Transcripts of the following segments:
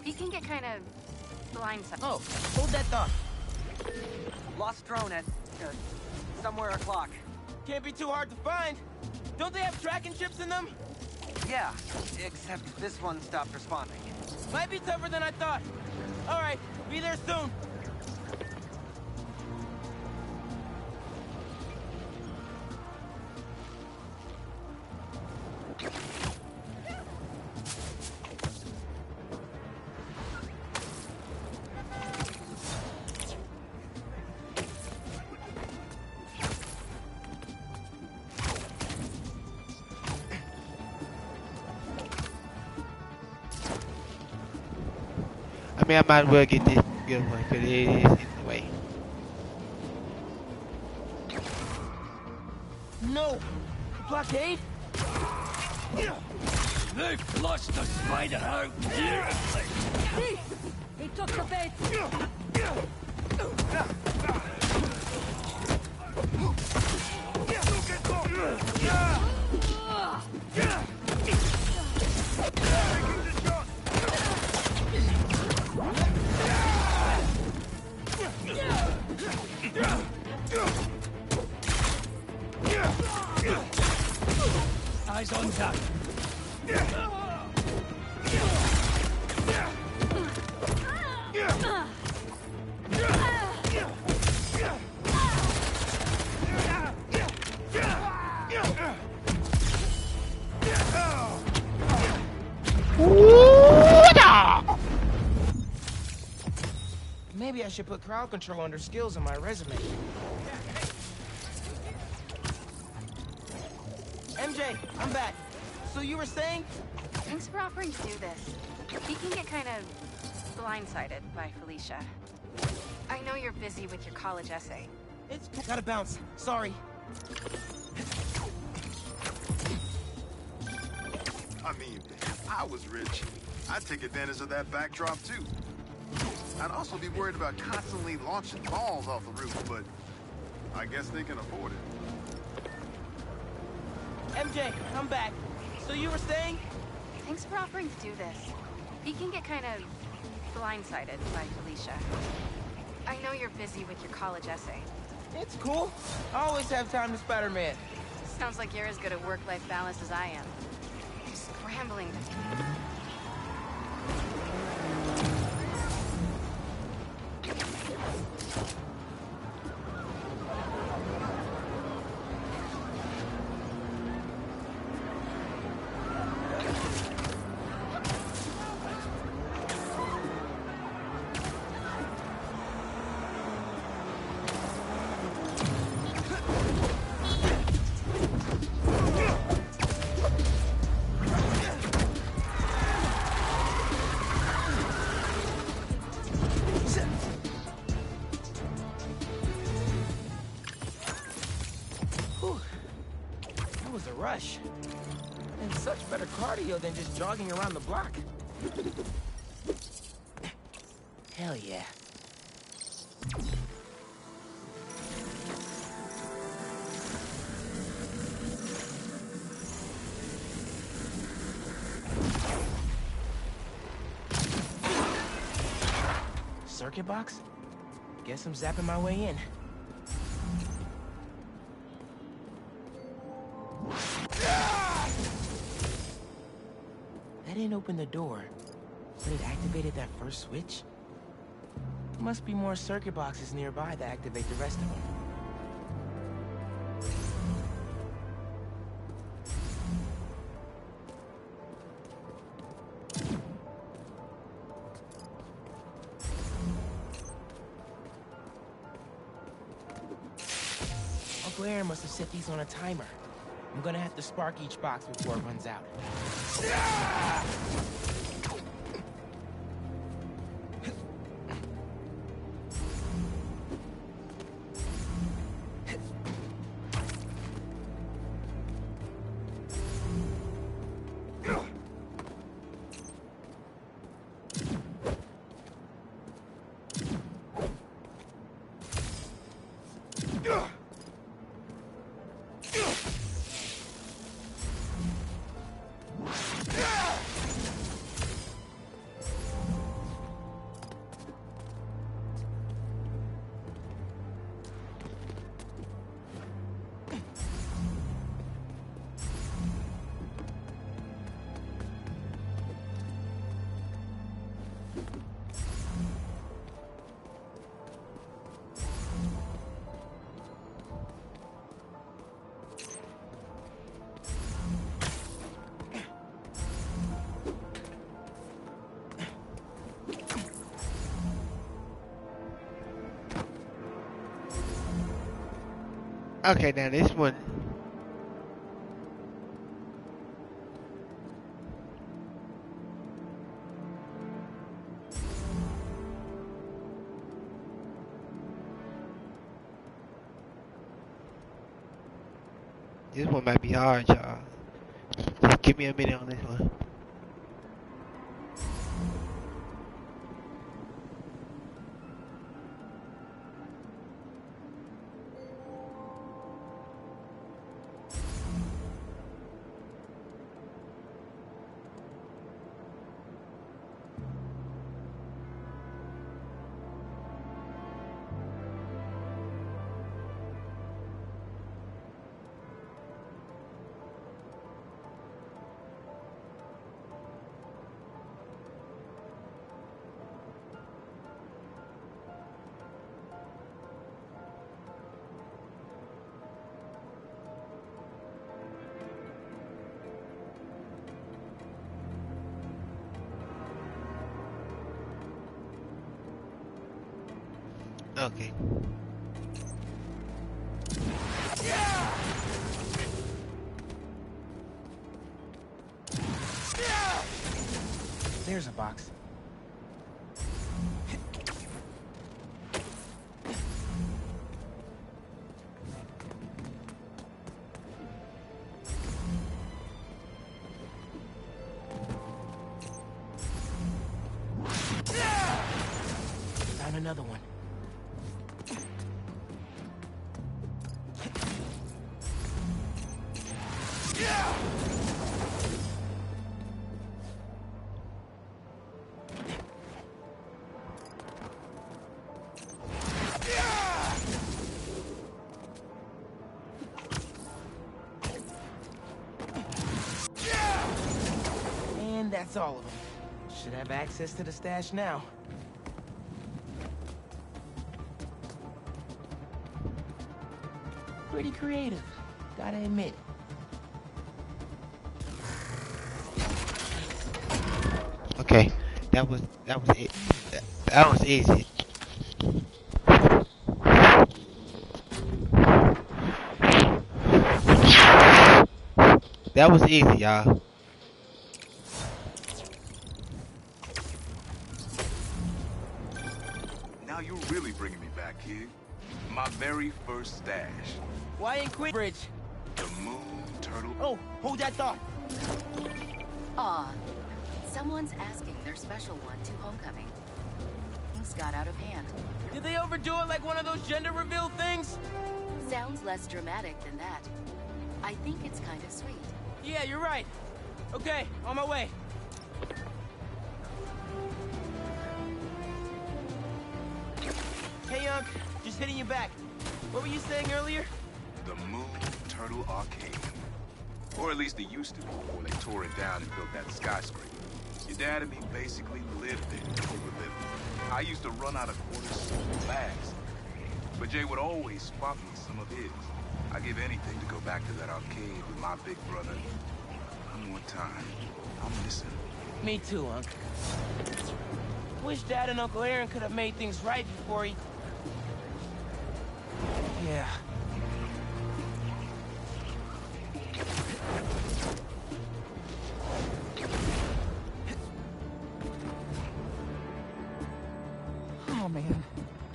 He can get kind of blindsided. Oh, hold that thought. Lost drone at, somewhere o'clock. Can't be too hard to find. Don't they have tracking chips in them? Yeah, except this one stopped responding. Might be tougher than I thought. All right, be there soon. I mean, I might as well get this good one because it is in the way. No! Blockade? They flushed the spider out beautifully. He took the bait. Eyes on tap. Maybe I should put crowd control under skills on my resume. MJ, I'm back. So you were saying? Thanks for offering to do this. He can get kind of blindsided by Felicia. I know you're busy with your college essay. It's gotta bounce. Sorry. I mean, if I was rich, I'd take advantage of that backdrop too. I'd also be worried about constantly launching balls off the roof, but I guess they can afford it. MJ, I'm back. So you were saying? Thanks for offering to do this. He can get kind of blindsided by Felicia. I know you're busy with your college essay. It's cool. I always have time to Spider-Man. Sounds like you're as good at work-life balance as I am. I'm scrambling to... Rush. And such better cardio than just jogging around the block. Hell yeah. Circuit box? Guess I'm zapping my way in. That didn't open the door, but it activated that first switch? Must be more circuit boxes nearby that activate the rest of them. Uncle Aaron must have set these on a timer. I'm gonna have to spark each box before it runs out. Okay, now this one. This one might be hard, y'all. Just give me a minute on this one. Okay. There's a box. Found another one. And that's all of them. Should have access to the stash now. Pretty creative, gotta admit. Okay. That was it. That was easy. That was easy, y'all. Now you're really bringing me back, kid. My very first stash. Why in Queensbridge? The Moon Turtle. Oh, hold that thought. Aw, someone's asking their special one to homecoming. Things got out of hand. Did they overdo it like one of those gender reveal things? Sounds less dramatic than that. I think it's kind of sweet. Yeah, you're right. Okay, on my way. Hey, Unc, just hitting you back. What were you saying earlier? The Moon Turtle Arcade. Or at least it used to be before they tore it down and built that skyscraper. Your dad and me basically lived there when we were little. I used to run out of quarters so fast. But Jay would always spot me some of his. I'd give anything to go back to that arcade with my big brother. One more time. I'm missing. Me too, Unc. Wish Dad and Uncle Aaron could have made things right before he... Yeah. Oh man,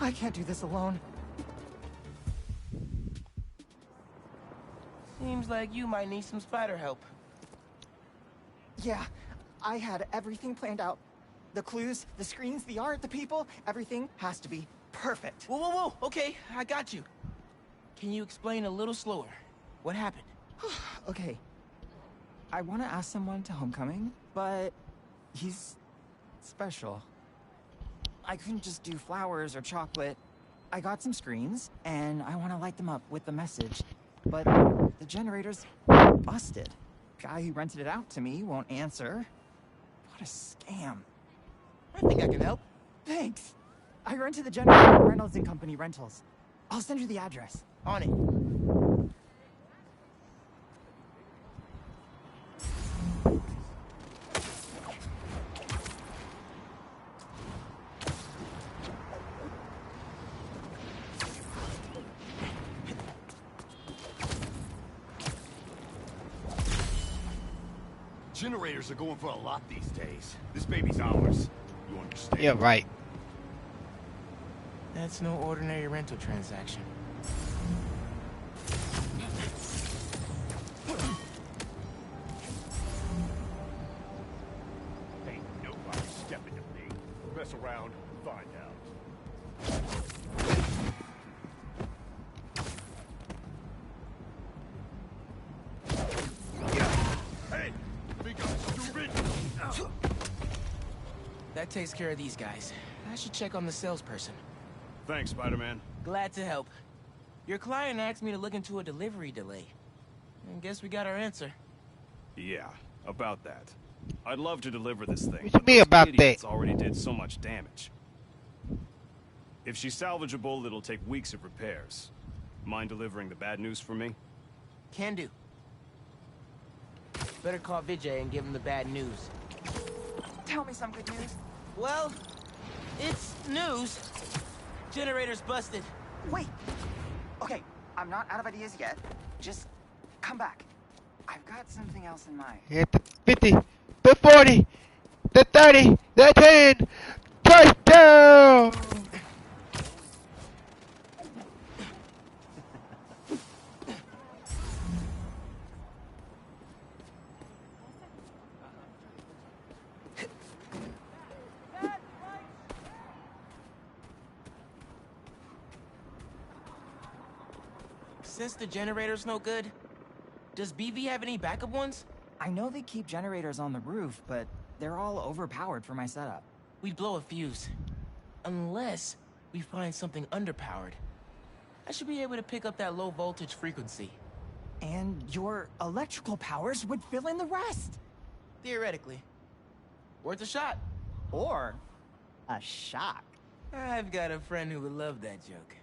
I can't do this alone. Seems like you might need some spider help. Yeah, I had everything planned out. The clues, the screens, the art, the people, everything has to be perfect. Whoa, whoa, whoa, okay, I got you. Can you explain a little slower? What happened? Okay, I want to ask someone to homecoming, but he's special. I couldn't just do flowers or chocolate. I got some screens, and I want to light them up with the message. But the generator's busted. Guy who rented it out to me won't answer. What a scam. I think I can help. Thanks. I rent to the generator at Reynolds and Company Rentals. I'll send you the address. On it. Generators are going for a lot these days. This baby's ours. You understand? Yeah, right. That's no ordinary rental transaction. Ain't nobody stepping to me. Mess around, find out. Hey! Think I'm stupid? That takes care of these guys. I should check on the salesperson. Thanks, Spider-Man. Glad to help. Your client asked me to look into a delivery delay. I guess we got our answer. Yeah, about that. I'd love to deliver this thing. What you mean about that? Idiots already did so much damage. If she's salvageable, it'll take weeks of repairs. Mind delivering the bad news for me? Can do. Better call Vijay and give him the bad news. Tell me some good news. Well, it's news. Generator's busted. Wait. Okay, I'm not out of ideas yet. Just come back. I've got something else in mind. Hit the 50, the 40, the 30, the 10. Touchdown! Since the generator's no good, does BV have any backup ones? I know they keep generators on the roof, but they're all overpowered for my setup. We'd blow a fuse. Unless we find something underpowered. I should be able to pick up that low voltage frequency. And your electrical powers would fill in the rest. Theoretically. Worth a shot. Or a shock. I've got a friend who would love that joke.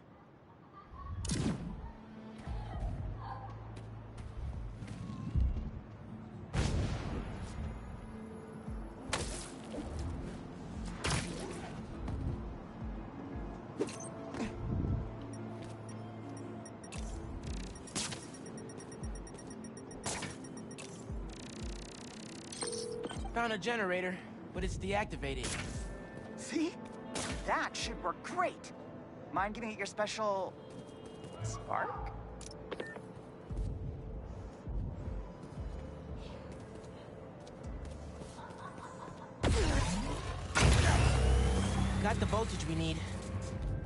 Found a generator, but it's deactivated. See? That should work great. Mind giving it your special... spark? Got the voltage we need.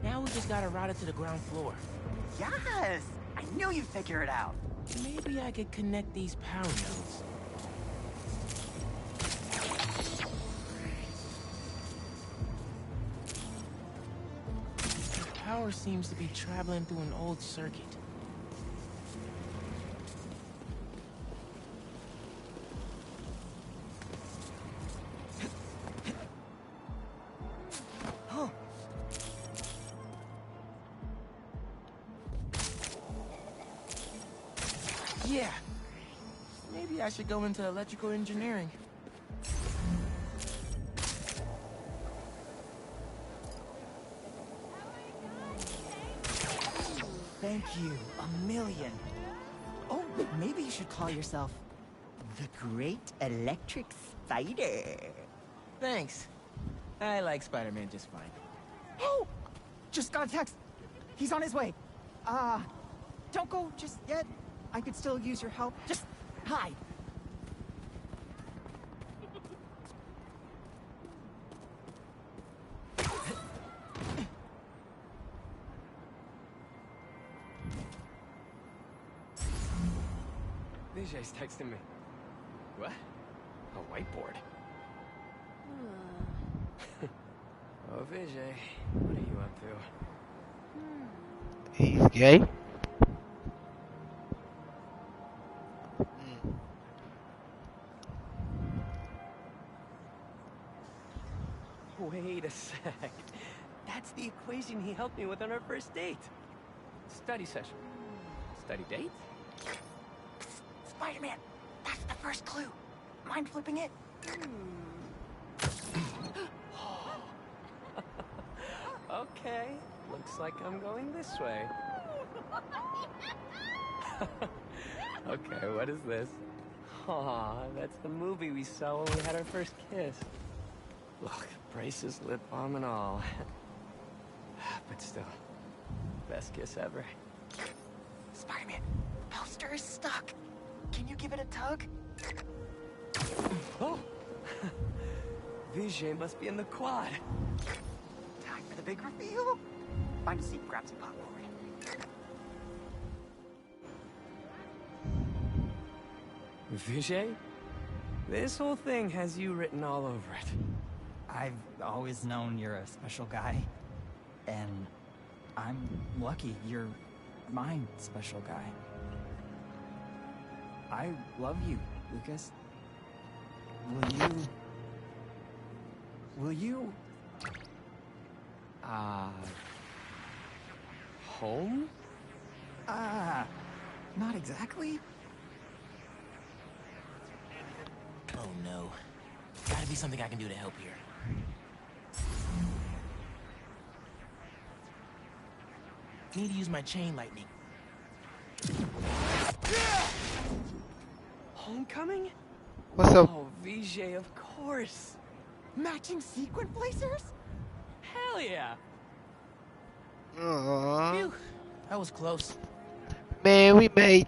Now we just gotta route it to the ground floor. Yes! I knew you'd figure it out. Maybe I could connect these power nodes. The power seems to be traveling through an old circuit. Huh. Yeah. Maybe I should go into electrical engineering. Thank you, a million. Oh, maybe you should call yourself the Great Electric Spider. Thanks. I like Spider-Man just fine. Oh! Just got a text. He's on his way. Don't go just yet. I could still use your help. Just hide. Vijay's texting me. What? A whiteboard? Oh, Vijay, what are you up to? He's gay. Wait a sec. That's the equation he helped me with on our first date. Study session. Study date? Spider-Man, that's the first clue. Mind flipping it? Okay, looks like I'm going this way. Okay, what is this? Aw, that's the movie we saw when we had our first kiss. Look, braces, lip balm, and all. But still, best kiss ever. Spider-Man, poster is stuck. Can you give it a tug? Oh! Vijay must be in the quad. Time for the big reveal. Find a seat and grab some popcorn. Vijay? This whole thing has you written all over it. I've always known you're a special guy. And I'm lucky you're my special guy. I love you, Lucas. Will you... Home? Not exactly. Oh no. Gotta be something I can do to help here. Need to use my chain lightning. Homecoming? What's up? Oh, Vijay, of course. Matching sequin placers? Hell yeah. Aww. Phew, that was close. Man, we made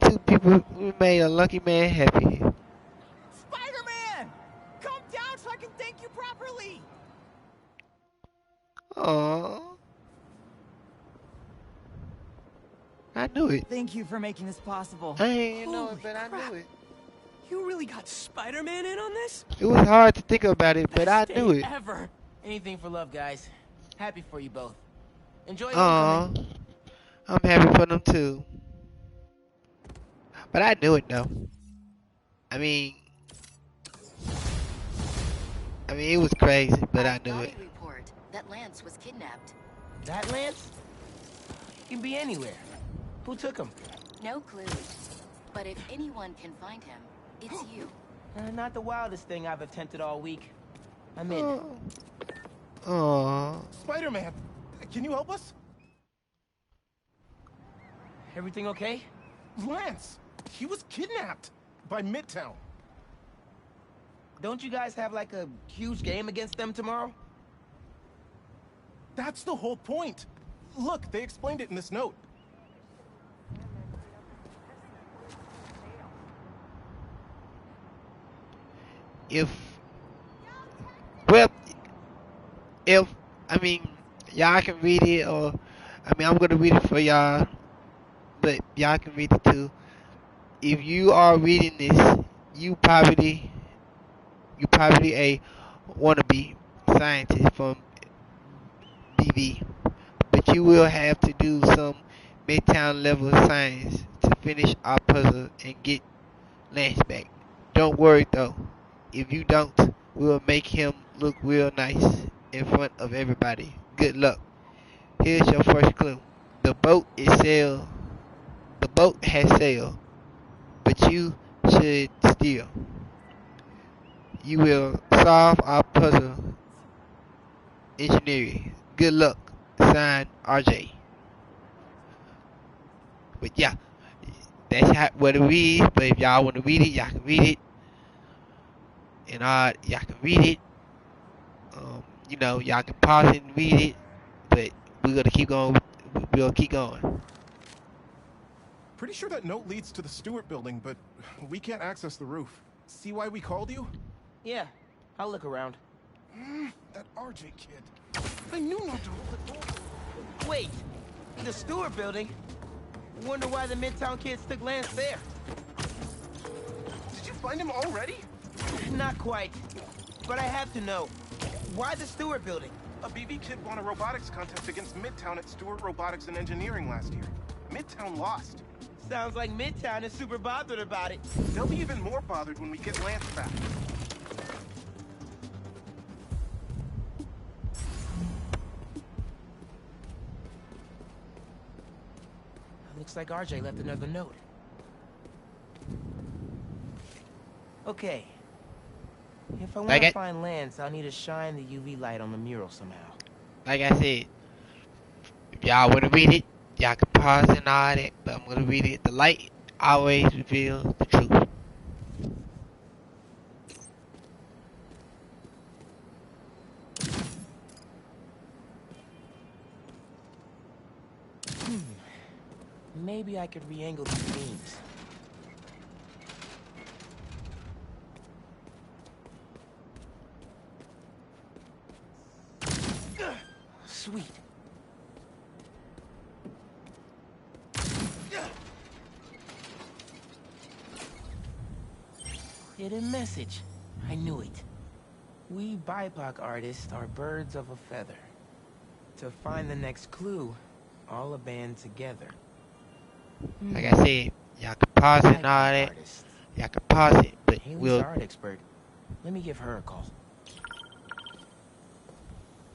we made a lucky man happy. Spider-Man! Come down so I can thank you properly! Aww. I knew it. Thank you for making this possible. I ain't know it, Holy but I crap. knew it. You really got Spider-Man in on this? It was hard to think about it, but I Best knew day it. Ever. Anything for love, guys. Happy for you both. Enjoy Aww. homecoming. I'm happy for them too. But I knew it though. I mean, it was crazy, but I knew Body it. report that Lance was kidnapped. That Lance? He can be anywhere. Who took him? No clue. But if anyone can find him, it's you. Not the wildest thing I've attempted all week. I'm in. Oh. Aww. Spider-Man, can you help us? Everything okay? Lance, he was kidnapped by Midtown. Don't you guys have like a huge game against them tomorrow? That's the whole point. Look, they explained it in this note. Y'all can read it, or I'm gonna read it for y'all, but y'all can read it too. If you are reading this, you probably a wannabe scientist from BV, but you will have to do some Midtown level science to finish our puzzle and get Lance back. Don't worry though, if you don't, we'll make him look real nice in front of everybody. Good luck. Here's your first clue. The boat has sailed, but you should steer. You will solve our puzzle engineering. Good luck. Signed, RJ. But yeah, that's what it reads. But if y'all want to read it, y'all can read it. And y'all can read it. Y'all can pause it and read it. But we're gonna keep going. We'll keep going. Pretty sure that note leads to the Stewart building, but we can't access the roof. See why we called you? Yeah, I'll look around. That RJ kid. I knew not to hold the door. Wait, the Stewart building? Wonder why the Midtown kids took Lance there. Did you find him already? Not quite, but I have to know. Why the Stewart building? A BB kid won a robotics contest against Midtown at Stewart Robotics and Engineering last year. Midtown lost. Sounds like Midtown is super bothered about it. They'll be even more bothered when we get Lance back. Looks like RJ left another note. Okay. If I want to find Lance, I'll need to shine the UV light on the mural somehow. Like I said, if y'all want to read it, y'all can pause and all that, but I'm going to read it. The light always reveals the truth. Maybe I could re-angle these beams. Sweet. Hidden message. I knew it. We BIPOC artists are birds of a feather. To find the next clue, all a band together. Like I said, y'all can pause it and all that. Y'all can pause it, but Haley's the art expert. Let me give her a call.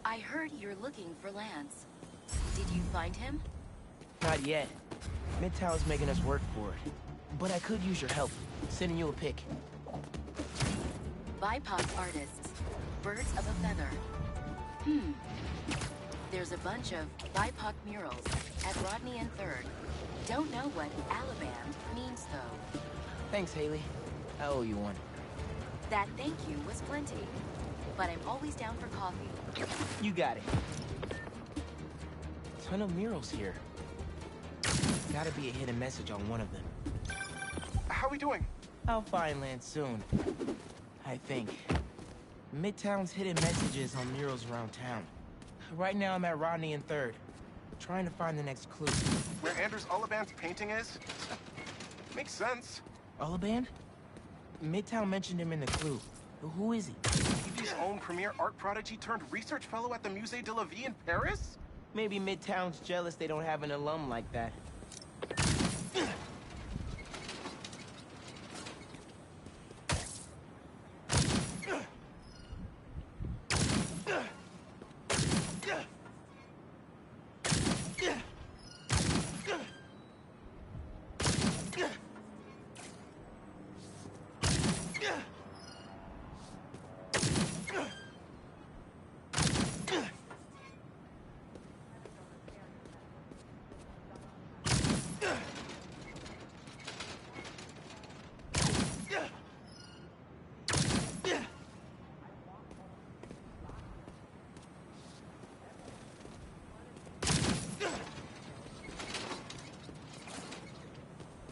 I heard you're looking for Lance. Did you find him? Not yet. Midtown's making us work for it. But I could use your help. Sending you a pic. BIPOC artists. Birds of a feather. There's a bunch of BIPOC murals at Rodney and 3rd. Don't know what Alabam means, though. Thanks, Haley. I owe you one. That thank you was plenty. But I'm always down for coffee. You got it. Ton of murals here. Gotta be a hidden message on one of them. How we doing? I'll find Lance soon. I think. Midtown's hidden messages on murals around town. Right now I'm at Rodney and 3rd. Trying to find the next clue. Where Anders Ullaband's painting is? Makes sense. Ullaband? Midtown mentioned him in the clue. Who is he? EV's own premier art prodigy turned research fellow at the Musée de la Vie in Paris? Maybe Midtown's jealous they don't have an alum like that.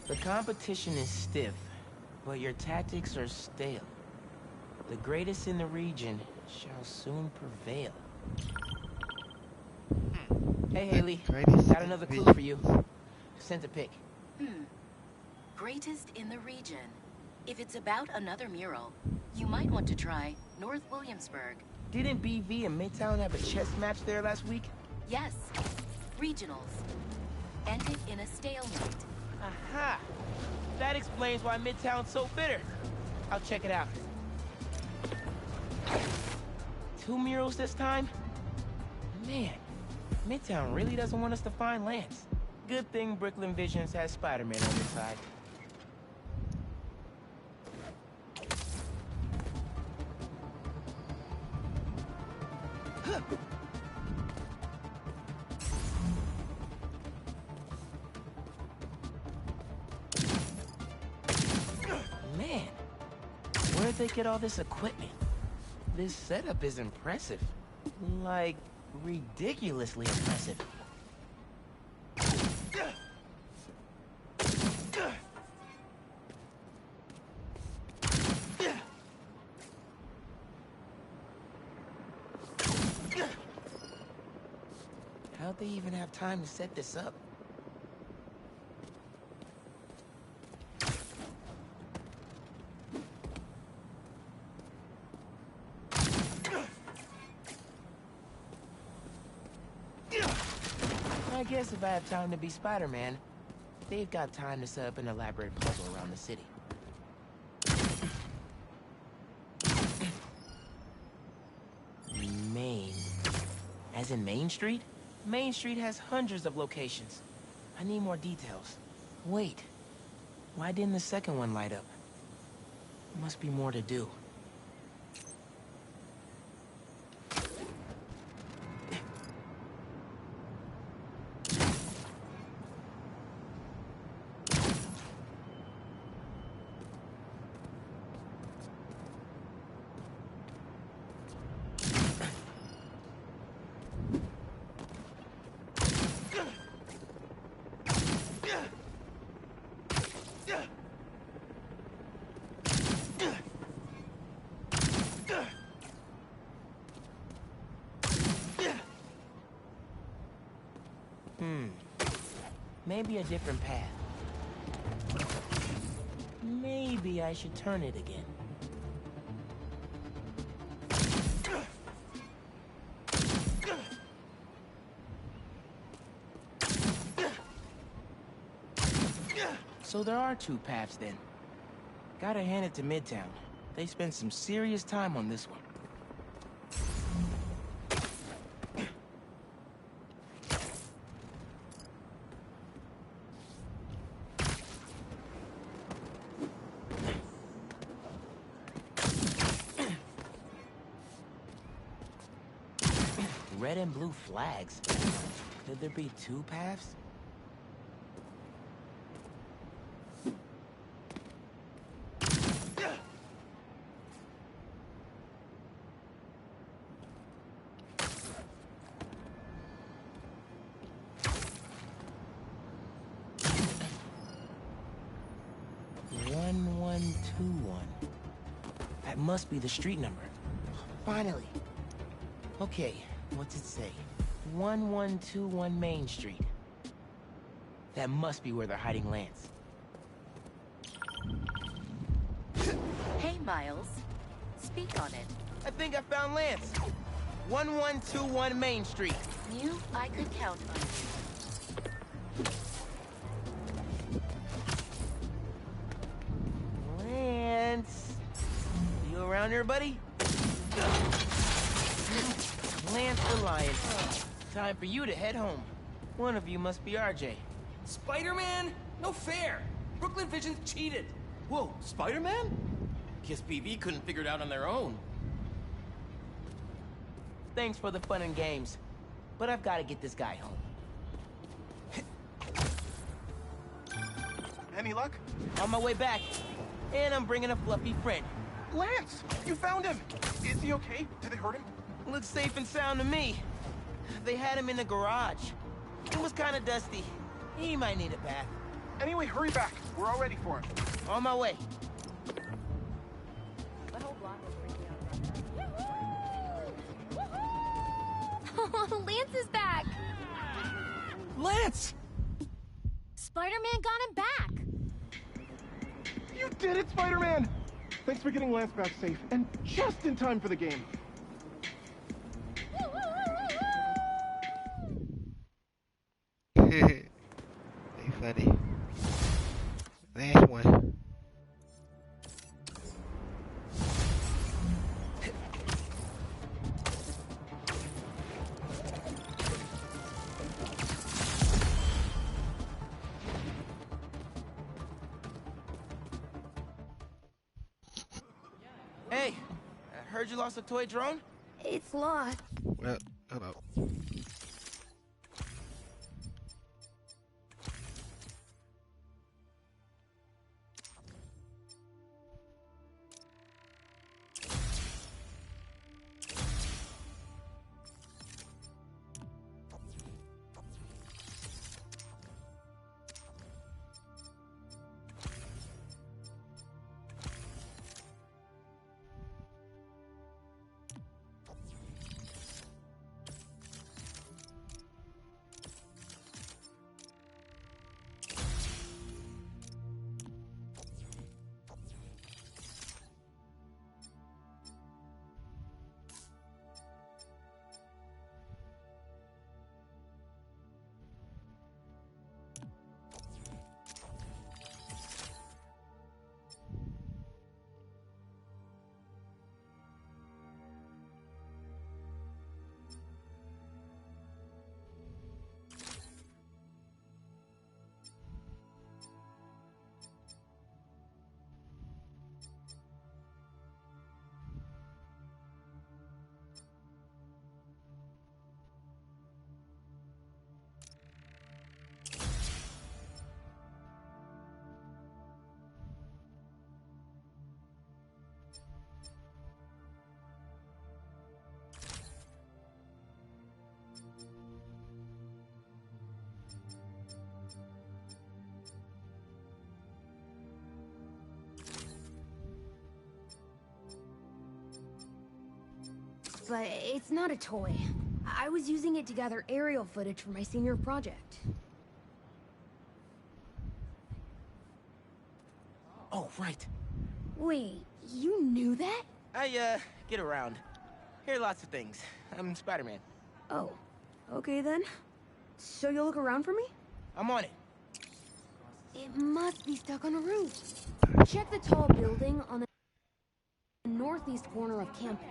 The competition is stiff, but your tactics are stale. The greatest in the region shall soon prevail. Hey, Haley. Got another clue for you. Sent a pic. Greatest in the region. If it's about another mural, you might want to try North Williamsburg. Didn't BV and Midtown have a chess match there last week? Yes. Regionals. Ended in a stalemate. Aha! That explains why Midtown's so bitter. I'll check it out. 2 murals this time? Man, Midtown really doesn't want us to find Lance. Good thing Brooklyn Visions has Spider-Man on their side. Man, where'd they get all this equipment? This setup is impressive. Like, ridiculously impressive. How'd they even have time to set this up? I guess if I have time to be Spider-Man, they've got time to set up an elaborate puzzle around the city. Main. As in Main Street? Main Street has hundreds of locations. I need more details. Wait. Why didn't the second one light up? Must be more to do. Maybe a different path. Maybe I should turn it again. So there are two paths then. Gotta hand it to Midtown. They spent some serious time on this one. Red and blue flags. Could there be two paths? That must be the street number. Finally. Okay, what's it say? 1121 Main Street. That must be where they're hiding Lance. Hey, Miles. Speak on it. I think I found Lance. 1121 Main Street. Knew I could count on you. Lance. You around here, buddy? Lance the Lion. Time for you to head home. One of you must be RJ. Spider-Man? No fair! Brooklyn Vision's cheated! Whoa, Spider-Man? Guess BV couldn't figure it out on their own. Thanks for the fun and games, but I've got to get this guy home. Any luck? On my way back, and I'm bringing a fluffy friend. Lance! You found him! Is he okay? Did they hurt him? Looks safe and sound to me. They had him in the garage. It was kind of dusty. He might need a bath. Anyway, hurry back. We're all ready for him. On my way. Oh, Lance is back! Lance! Spider-Man got him back! You did it, Spider-Man! Thanks for getting Lance back safe, and just in time for the game. They funny. Last one. Hey, I heard you lost a toy drone? It's lost. Well, hello. But it's not a toy. I was using it to gather aerial footage for my senior project. Oh, right. Wait, you knew that? I, get around. Hear lots of things. I'm Spider-Man. Oh, okay then. So you'll look around for me? I'm on it. It must be stuck on a roof. Check the tall building on the northeast corner of campus.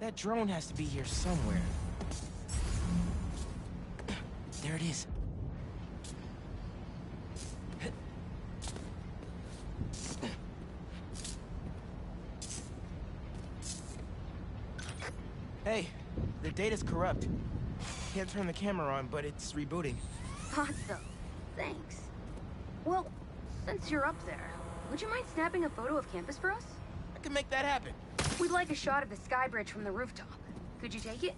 That drone has to be here somewhere. There it is. Hey, the data's corrupt. Can't turn the camera on, but it's rebooting. Awesome. Thanks. Well, since you're up there, would you mind snapping a photo of campus for us? I can make that happen. We'd like a shot of the sky bridge from the rooftop. Could you take it?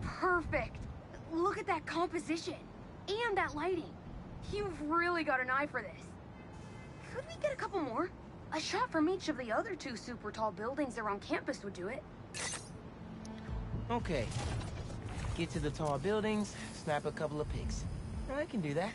Perfect. Look at that composition and that lighting. You've really got an eye for this. Could we get a couple more? A shot from each of the other 2 super tall buildings around campus would do it. Okay. Get to the tall buildings, snap a couple of pics. I can do that.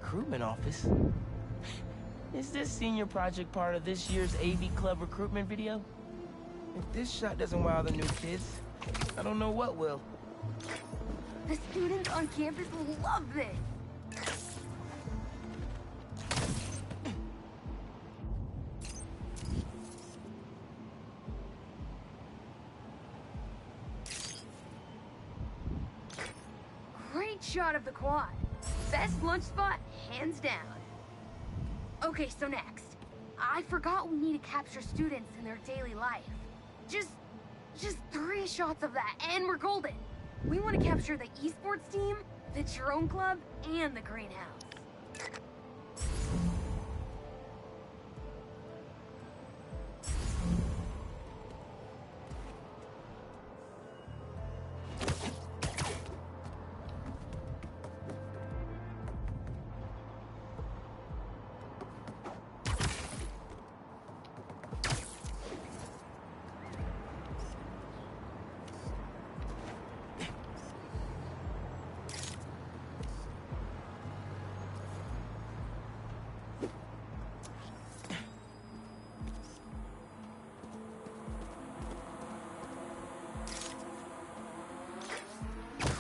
Recruitment office? Is this senior project part of this year's AV Club recruitment video? If this shot doesn't wow the new kids, I don't know what will. The students on campus will love this. Great shot of the quad. Best lunch spot, hands down. Okay, so next. I forgot we need to capture students in their daily life. Just 3 shots of that, and we're golden. We want to capture the esports team, the drone club, and the greenhouse.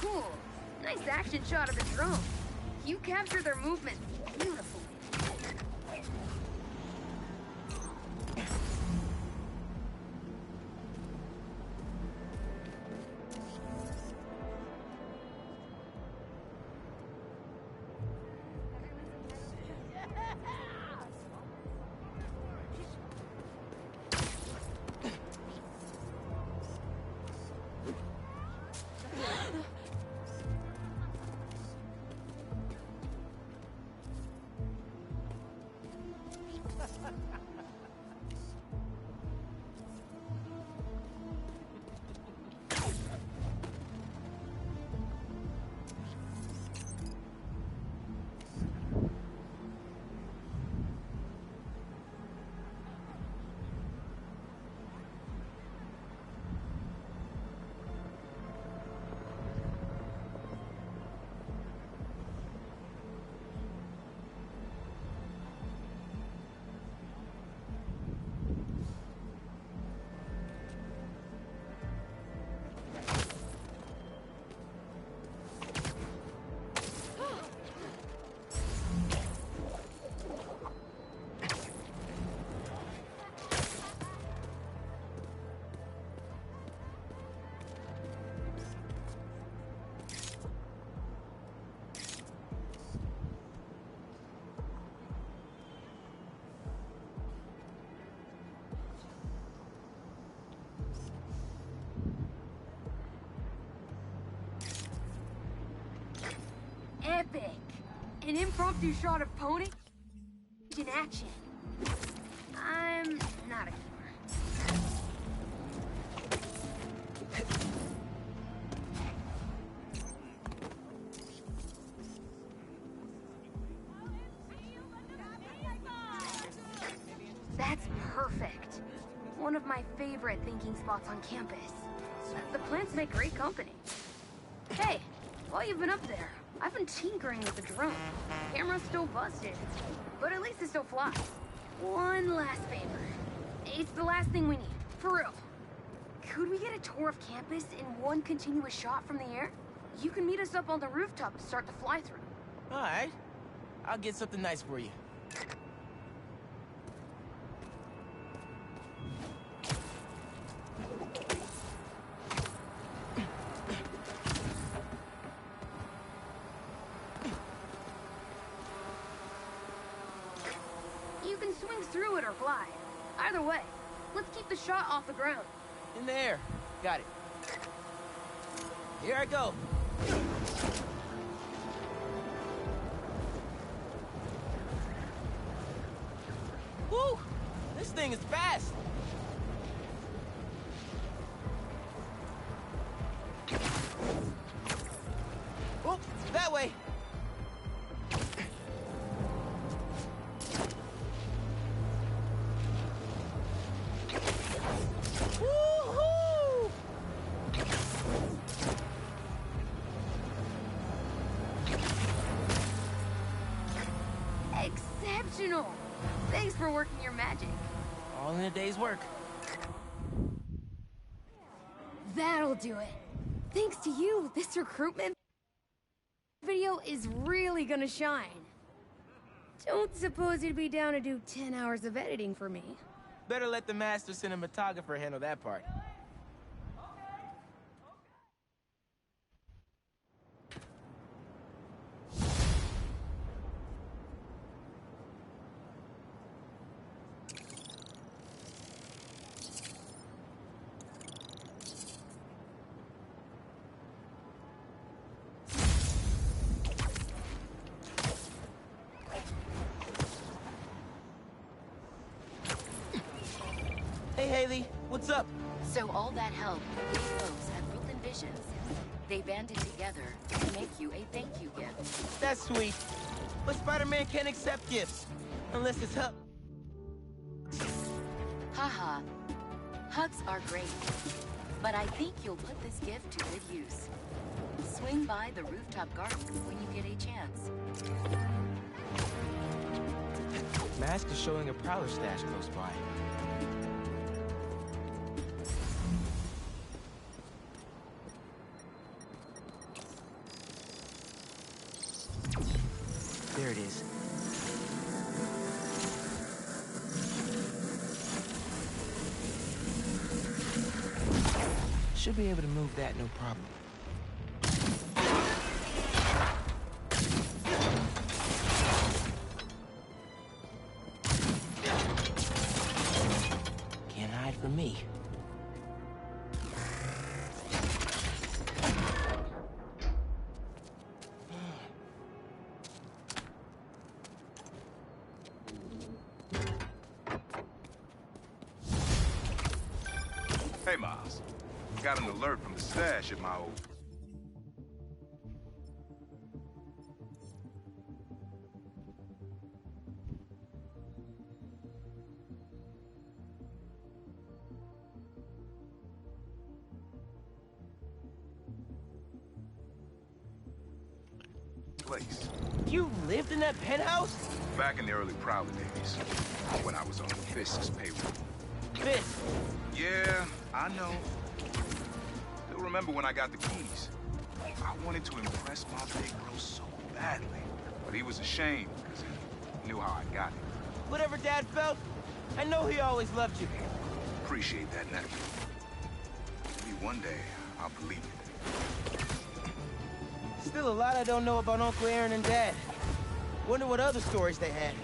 Cool. Nice action shot of the drone. You captured their movement beautifully. An impromptu shot of Pony in action. I'm not a keeper. That's perfect. One of my favorite thinking spots on campus. The plants make great company. Hey, while you've been up there, I've been tinkering with the drone. Camera's still busted, but at least it still flies. One last favor. It's the last thing we need, for real. Could we get a tour of campus in one continuous shot from the air? You can meet us up on the rooftop to start the fly-through. All right. I'll get something nice for you. You can swing through it or fly. Either way, let's keep the shot off the ground. In the air. Got it. Here I go. Woo! This thing is fast. Whoop! That way. Woo-hoo! Exceptional! Thanks for working your magic. All in a day's work. That'll do it. Thanks to you, this recruitment video is really gonna shine. Don't suppose you'd be down to do 10 hours of editing for me. Better let the master cinematographer handle that part. Hey, Haley, what's up? So all that help, these folks at Brooklyn Visions, they banded together to make you a thank you gift. That's sweet. But Spider-Man can't accept gifts. Unless it's help. Haha. Hugs are great. But I think you'll put this gift to good use. Swing by the rooftop garden when you get a chance. Mask is showing a Prowler stash close by. There it is. Should be able to move that, no problem. Can't hide from me. Hey, Miles. Got an alert from the stash at my old... place. You lived in that penthouse? Back in the early Prowler days, when I was on Fisk's payroll. Fisk? Yeah, I know. Still remember when I got the keys. I wanted to impress my big bro so badly. But he was ashamed, because he knew how I got it. Whatever Dad felt, I know he always loved you. Appreciate that, nephew. Maybe one day, I'll believe it. Still a lot I don't know about Uncle Aaron and Dad. Wonder what other stories they had.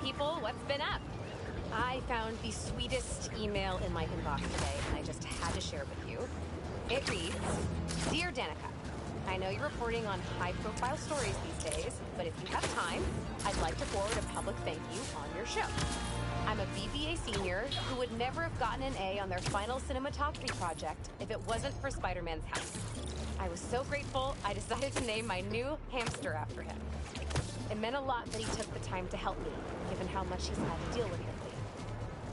people, what's been up? I found the sweetest email in my inbox today, and I just had to share it with you. It reads, Dear Danica, I know you're reporting on high-profile stories these days, but if you have time, I'd like to forward a public thank you on your show. I'm a BBA senior who would never have gotten an A on their final cinematography project if it wasn't for Spider-Man's house. I was so grateful, I decided to name my new hamster after him. It meant a lot that he took the time to help me, given how much he's had to deal with lately.